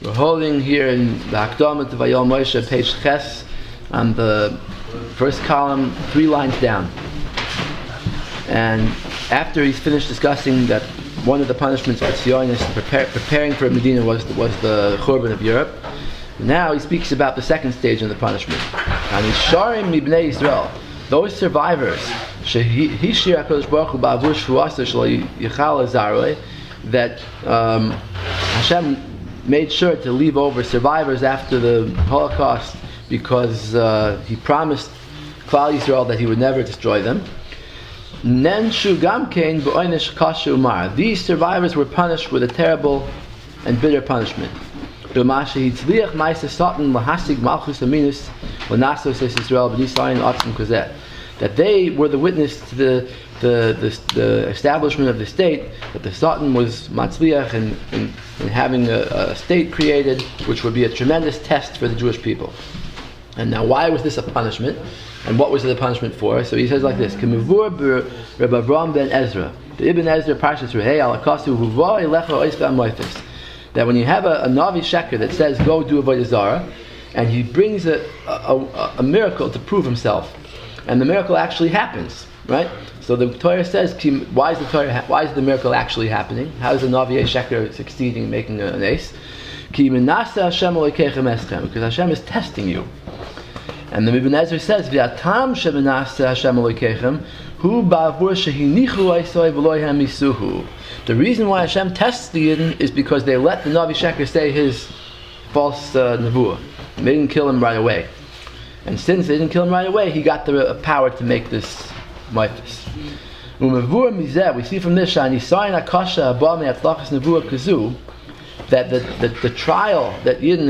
We're holding here in the Hakdama to Vayoel Moshe, page Ches, on the first column, 3 lines down. And after he's finished discussing that one of the punishments for Zionists preparing for Medina was the Churban of Europe, now he speaks about the second stage of the punishment. And he's Sharim Mibnei Yisrael, those survivors, Shehishir HaKadosh Baruch Hu Ba'avur Shvuasa Shelo Yichal Zaroi, that Hashem made sure to leave over survivors after the Holocaust because he promised Klal Yisrael that he would never destroy them. These survivors were punished with a terrible and bitter punishment. That they were the witness to the establishment of the state, that the Satan was matzliach in having a state created, which would be a tremendous test for the Jewish people. And now, why was this a punishment? And what was the punishment for? So he says like this: K'mivur Rebbe Avram ben Ezra, the Ibn Ezra Parshas Rehei alakasu huva elecha oisva moifis. That when you have a Navi Sheker that says go do avodah zarah, and he brings a miracle to prove himself, and the miracle actually happens, right? So the Torah says, why is the miracle actually happening? How is the Navi Sheker succeeding in making an ace? Because Hashem is testing you. And the Ibn Ezra says, "V'atam shebenaseh Hashem Elokeichem hu ba'avur shehinichu oisoi v'lo hamisuhu." The reason why Hashem tests the Yidden is because they let the Navi Sheker say his false nevuah. They didn't kill him right away, and since they didn't kill him right away, he got the power to make this mitzvah. Umevur mizeh, we see from this shani sayin akasha abba me'atlachas nevuah kazu, that the trial that Yidden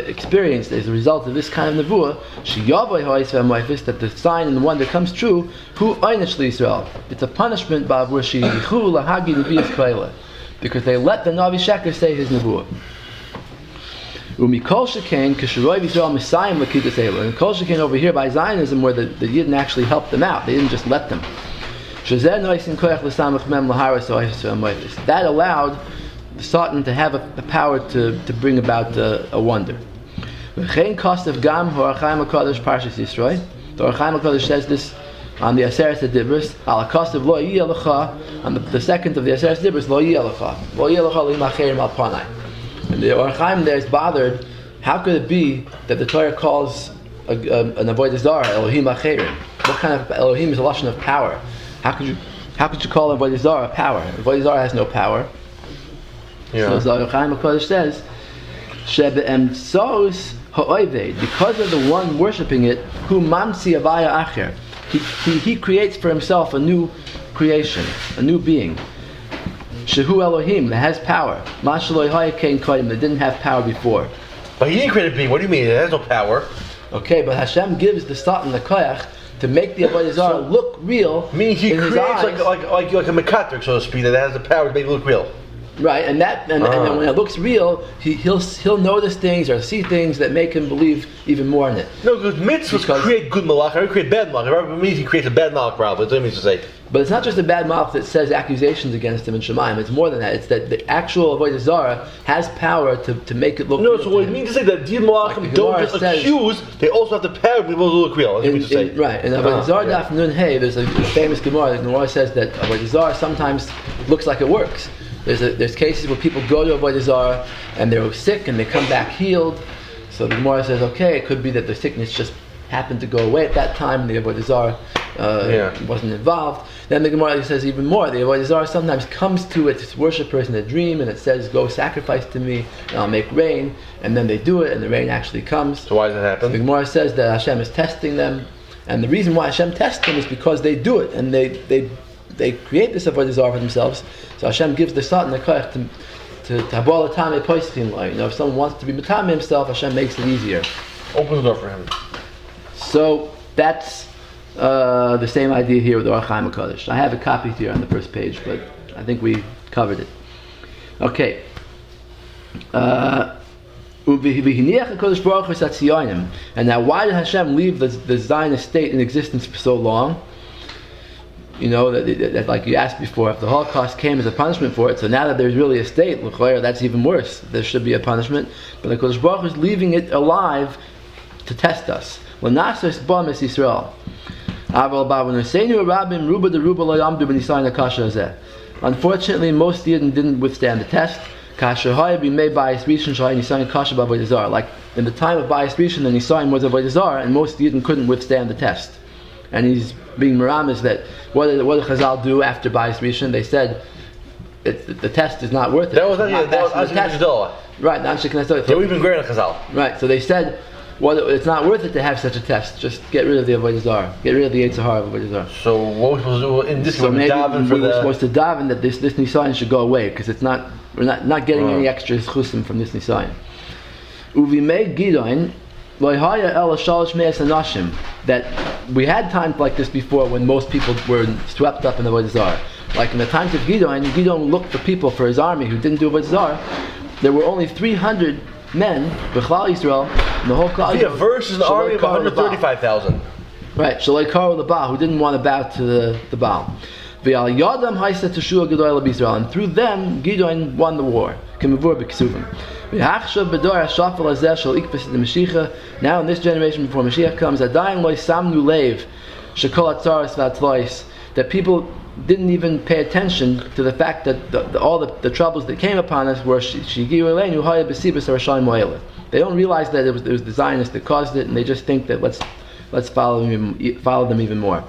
experienced as a result of this kind of nevuah, that the sign and the wonder comes true, hu einish Yisrael. It's a punishment because they let the Navi Sheker say his nevuah. And Kol Shekain over here by Zionism, where the Yidden actually helped them out, they didn't just let them. That allowed the Satan to have the power to bring about a wonder. The Orchaim HaKadosh says this on the Aseret HaDibros, al Kostav lo yiyelecha, on the second of the Aseret HaDibros, lo yiyelecha limacherim al panai. And the Orchaim there is bothered. How could it be that the Torah calls an avodah zarah Elohim acherim? What kind of Elohim is a lashon of power? How could you call an avodah zarah power? Avodah zarah has no power. Yeah. So the Orchaim HaKadosh says, because of the one worshipping it, who mamsi avaya acher, he creates for himself a new creation, a new being. Shehu Elohim, that has power. Mashaloi hayakein kodim, that didn't have power before. But he didn't create a being. What do you mean? It has no power. Okay, but Hashem gives the Satan the koyach to make the avodah zarah look real. Meaning he creates like a mekatrek, so to speak, that has the power to make it look real. Right, and then when it looks real, he'll notice things or see things that make him believe even more in it. No, because mitzvahs create good malach, or create bad malach. It means he creates a bad malach problem. That's what it means to say. But it's not just a bad malach that says accusations against him in Shemaim. It's more than that. It's that the actual avodah zarah has power to make it look real. No, so what it means to say that the malachim don't just accuse, they also have the power to be able to look real. That's what it means to say. Right, in avodah zarah daf nun hey, there's a famous Gemara. The Gemara says that avodah zarah sometimes looks like it works. There's cases where people go to avodah zarah and they're sick and they come back healed. So the Gemara says, okay, it could be that the sickness just happened to go away at that time and the avodah zarah wasn't involved. Then the Gemara says even more. The avodah zarah sometimes comes to its worshippers in a dream and it says, go sacrifice to me and I'll make rain. And then they do it and the rain actually comes. So why does that happen? So the Gemara says that Hashem is testing them. And the reason why Hashem tests them is because they do it and they create this avodah zarah for themselves. So Hashem gives the Satan the koyach to habal atame poischim. If someone wants to be matame himself, Hashem makes it easier. Opens the door for him. So that's the same idea here with the Orchaim HaKadosh. I have a copy here on the first page, but I think we covered it. Okay. And now, why did Hashem leave the Zionist state in existence for so long? that like you asked before, if the Holocaust came as a punishment for it, so now that there's really a state, that's even worse. There should be a punishment. But the Kodesh Baruch Hu is leaving it alive to test us. Unfortunately, most Yidden didn't withstand the test. Like in the time of Bayis Rishon, the Nisayin was Avodah Zarah, and most Yidden couldn't withstand the test. And he's being meramis that what did Chazal do after Bayis Rishon? They said the test is not worth it. That was Anshe right, Anshe Knesset. They were even greater than Chazal. Right, so they said, it's not worth it to have such a test. Just get rid of the Avodah Zarah. Get rid of the Yetzer Hara of Avodah Zarah. So what were we supposed to do in this? So maybe we're supposed to daven that this Nisayin should go away, because we're not getting any extra chusim from this Nisayin. Uvi made Gidoin. That we had times like this before when most people were swept up in the Avodah Zarah. Like in the times of Gideon looked for people for his army who didn't do Avodah Zarah. There were only 300 men, B'chlal Yisrael, in the whole Klal Yisrael. Versus an army of 135,000. Right, Shalai Karo the Baal, who didn't want to bow to the Baal. And through them, Gideon won the war. Now in this generation before Mashiach comes, that people didn't even pay attention to the fact that all the troubles that came upon us were they don't realize that it was the Zionists that caused it, and they just think that let's follow them even more.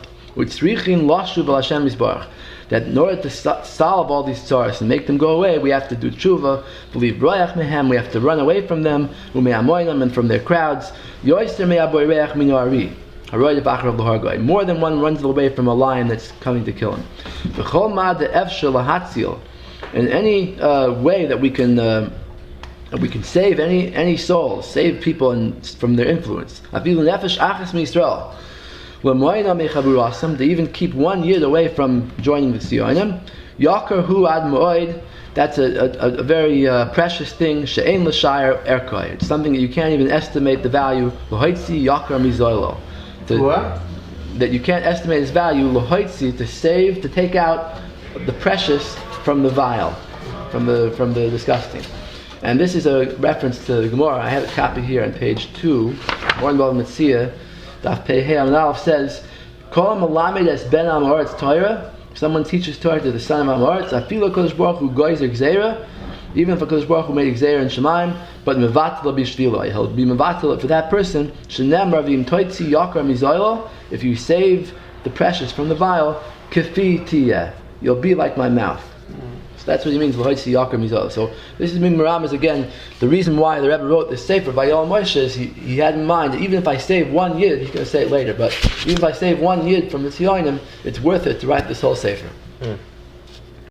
That in order to solve all these tzaras and make them go away, we have to do tshuva, believe royach mehem, we have to run away from them, and from their crowds. More than one runs away from a lion that's coming to kill him. In any way that we can save any soul, save people from their influence. To even keep one yid away from joining the Sionim, Yakar hu ad moed. That's a very precious thing. She'ein l'shayar erkoi. It's something that you can't even estimate the value. L'hoitzi yakar mizoilo. That you can't estimate its value. L'hoitzi, to save, to take out the precious from the vile, from the disgusting. And this is a reference to the Gemara. I have a copy here on page 2. One Bava Metzia. Daf Pei Hei Amud Aleph says, "Kol malamed es ben Amoritz Torah." Someone teaches Torah to the son of Amoritz. Afilo Kodesh Baruch Hu goyzer gzeira. Even if a Kodesh Baruch Hu made gzeira in Shemaim, but mevatel b'shvilo, he'll be mevatel for that person. Shenemar v'im toitzi yakar mizoilo. If you save the precious from the vile, kefi tiyeh, you'll be like my mouth. That's what he means, l'hoitzi yakar mizoilo. So this is being meramis again. The reason why the Rebbe wrote this sefer, vayoel Moshe, is he had in mind that even if I save one yid, he's going to say it later, but even if I save one yid from the Sionim, it's worth it to write this whole sefer.